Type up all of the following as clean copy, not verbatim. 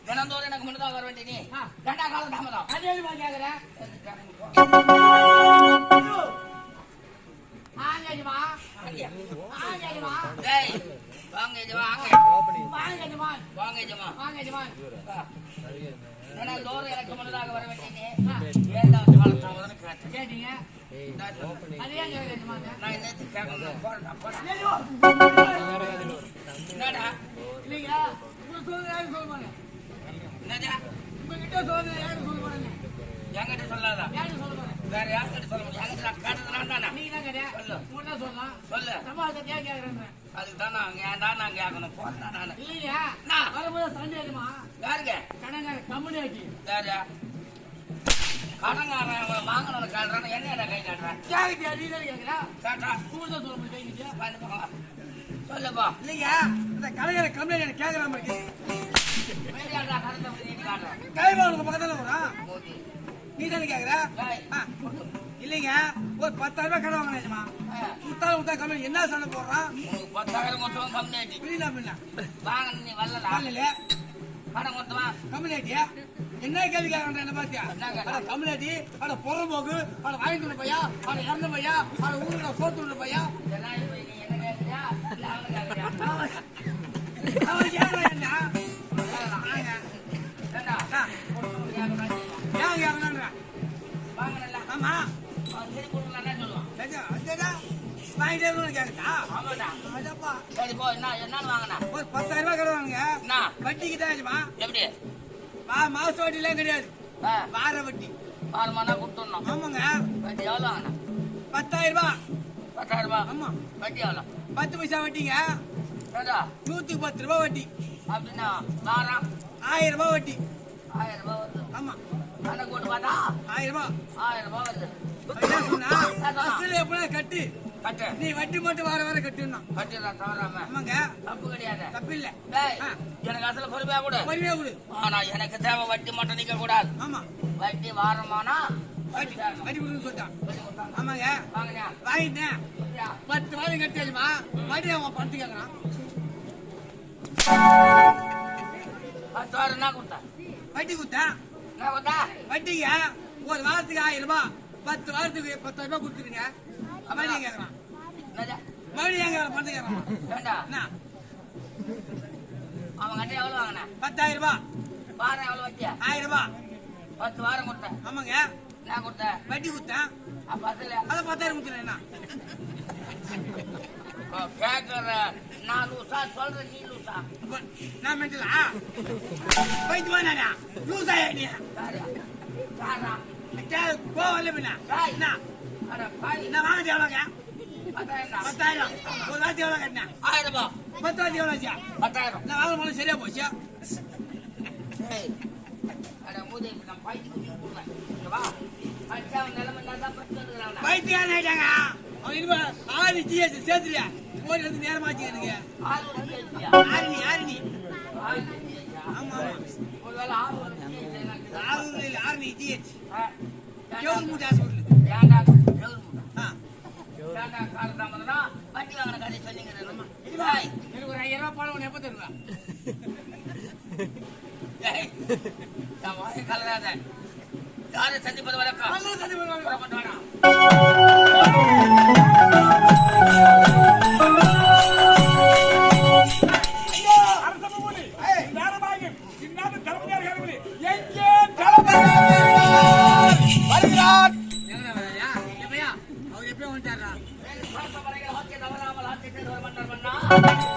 தினந்தோறும் எனக்கு முன்னதாக வர வேண்டிய நீ ரெண்டா காலம் தாமதம் தினந்தோறும் எனக்கு முன்னதாக வர வேண்டிய நீ ஏதாவது காலம் தாமதம் கேட்டீங்க. நான் நேற்று கேட்கணும் என்னடா இல்லைங்க என்கிட்ட சொல்லாதா வேற யார்கிட்ட சொல்ல முடியும்? சொல்லு அதுக்கு தான் நான் ஏன்டா நான் கேட்கணும் போறேன் யாருங்க யாரு கடங்காரன் வாங்கணும் காட்டுறான் என்ன கை காட்டுறேன் கேட்டா சொல்லுப்பா இல்லையா இந்த கலைஞரை கம்ப்ளைண்ட் கேட்கறாம இருக்கு கைவாளுக்கு பக்கத்துல வரா நீ தானே கேக்குற இல்லைங்க ஒரு 10,000 ரூபாய் கடை வாங்கினா முத்தா கம்பெனி என்ன சொல்ல போடுறான் 10,000 மொத்தம் கம்ப்ளைண்ட் பின்ன வாங்க நீ வரல கடை மொத்தமா கம்ப்ளைண்ட் என்ன கேள்வி கேட்கறேன் என்ன பாத்தியா கம்ப்ளைண்ட் அட பொறம்போக்கு அட வாங்கிட்டு பையா அட இறந்த பையா அட ஊருல சோத்து பையா என்ன கேட்கறியா அவன் கேட்கறான் ஆமா ஒரு 10,000 ரூபாய் கடை வாங்க வட்டிக்கு தான் எப்படி மாச வட்டி எல்லாம் கிடையாது வார வட்டி வாரமானா கொடுத்துடணும் ஆமாங்க வட்டி எவ்வளவு வாங்கினா 10,000 ரூபாய் 10,000 ரூபாய் ஆமா வட்டி எவ்வளவு 10 பைசா வட்டிங்க 110 ரூபாய் வட்டி அப்படின்னா வாரம் 1000 ரூபாய் வட்டி 1000 ரூபாய் வருது ஆமா கணக்கு போட்டு பார்த்தா 1000 ரூபாய் வருது கட்டு கட்டு நீ வட்டி மட்டும் வார கட்டுனா கட்டுதான் தவறாம ஆமாங்க தப்பு கிடையாது தப்பு இல்ல எனக்கு அசல பொறுமையா கொடு ஆனா எனக்கு தேவை வட்டி மட்டும் நிக்க கூடாது ஆமா வட்டி வாரமானா வட்டி கொடுன்னு சொல்லிட்டான் ஆமாங்க வாங்கிட்டேன் 10 வாரம் கட்டியாச்சுமா வட்டி அவன் பத்து கேட்கறான் 10 வாரம் என்ன கொடுத்தா வட்டி கொடுத்தா வட்டிங்க ஒரு வாரத்துக்கு 1000 ரூபாய் 10 வாரத்துக்கு 10,000 ரூபாய் கொடுத்துருங்க மறுபடியும் கேட்கறான் மறுபடியும் பத்து கேட்கறான் அவன் கட்டி எவ்வளவு வாங்கின 10,000 ரூபாய் வாரம் எவ்வளவு வட்டியா 1000 ரூபாய் 10 வாரம் கொடுத்தேன் ஆமாங்க நான் கொடுத்தேன் வட்டி கொடுத்தேன் அப்ப அதுல அத 10,000 கொடுத்துறேன் கேக்குற நான் லூசா சொல்றேன் நீ லூசா நான் மெண்டலா போயிட்டு வாடா லூசா நீ சாரா போவல பின்ன அட பாய் நான் வாங்க எவ்வளவுங்க 10,000 ஒரு வாட்டி எவ்வளவு கட்டினா 1000 ரூபாய் 10 வாட்டி எவ்வளவு ஆச்சு 10,000 நான் வாங்க போல சரியா போச்சு அட மூதே நான் பாய்க்கு போறேன் வா அச்சா நிலம நான் படுத்துறானே பாய்த்தியா நைட்டாங்க அவன் இனிமே ஆறு ஜிஎஸ் சேர்த்துறியா போய் வந்து நேரமாச்சு எனக்கு ஆறு நீ ஆமா ஒருவேளை ஆறு ஜிஎஸ் எவ்வளவு மூட்டை ஹாஸ்பிட்டல் ஏண்டா எவ்வளவு மூட்டை ஏண்டா காலதாமதனா வட்டி வாங்கின கதை சொன்னீங்க எனக்கு ஒரு 5,000 ரூபாய் போல உன்னை எப்ப தருவா நான் வாங்கி கலராத யாரை சந்திப்பது வழக்கம் சந்திப்பது Thank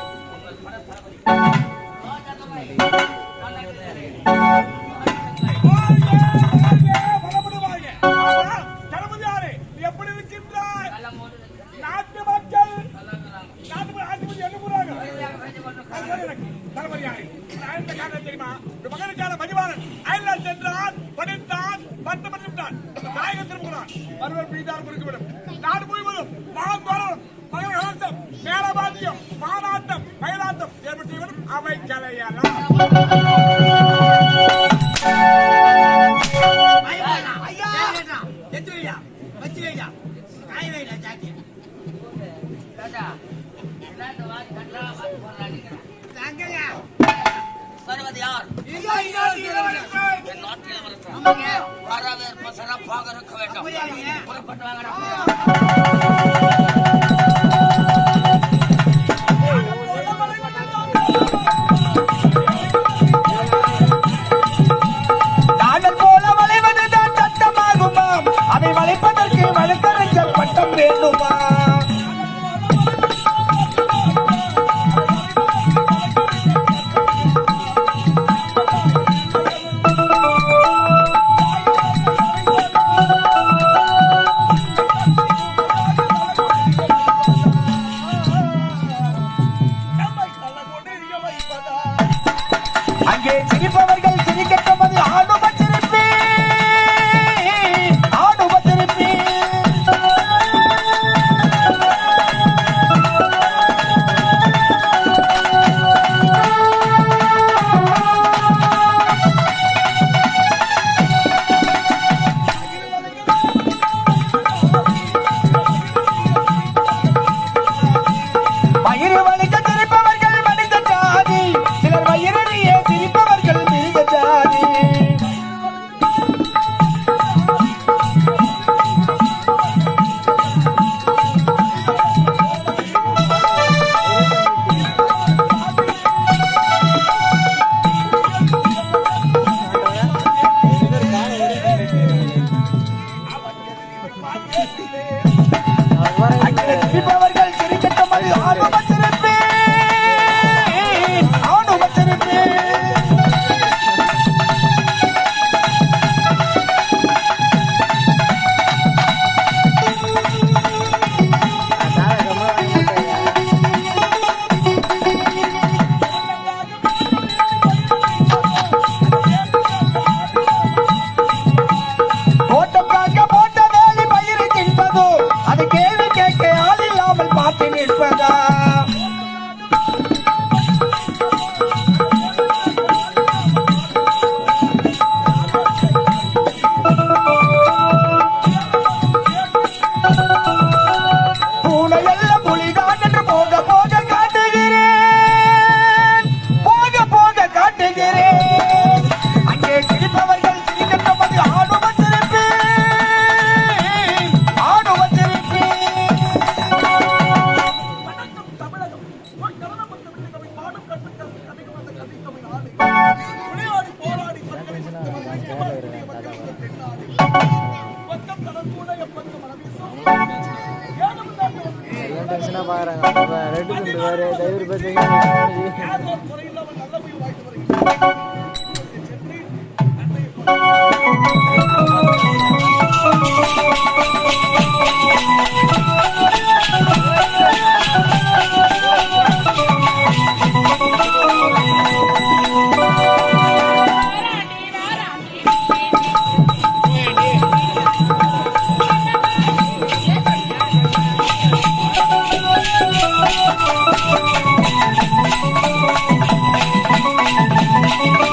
you.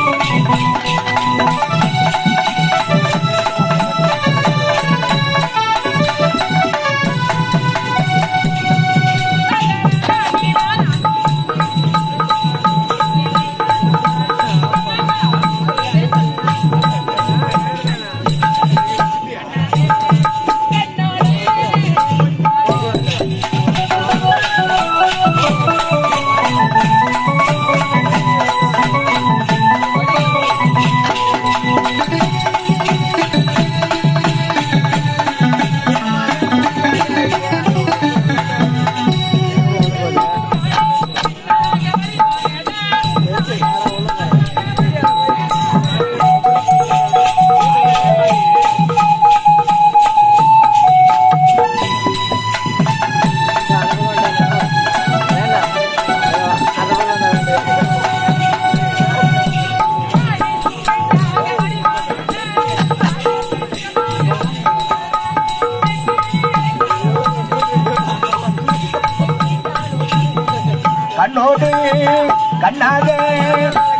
கண்ணாக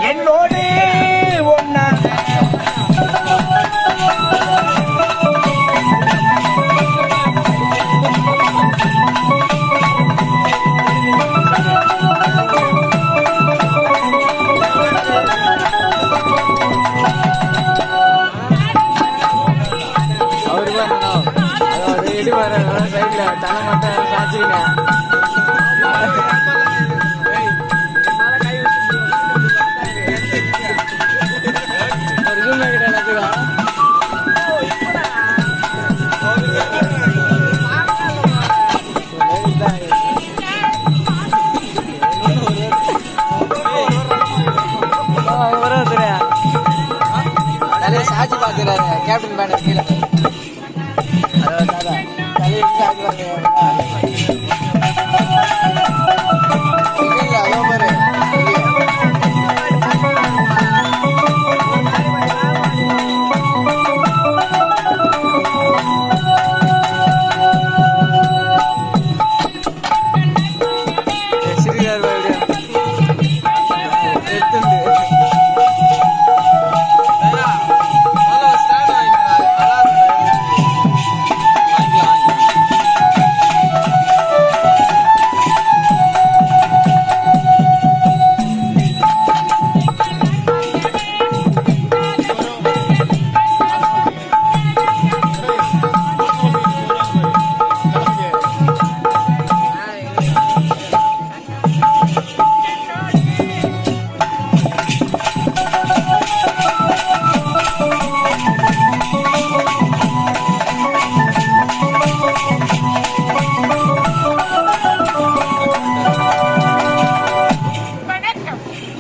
என்னோடு ஒன்னாக சைட்ல தலை மட்டும் சாச்சிருங்க சாட்சி பாக்குறாரு கேப்டன் பேனர் கீழே தலையை சாட்சி பாக்குறாரு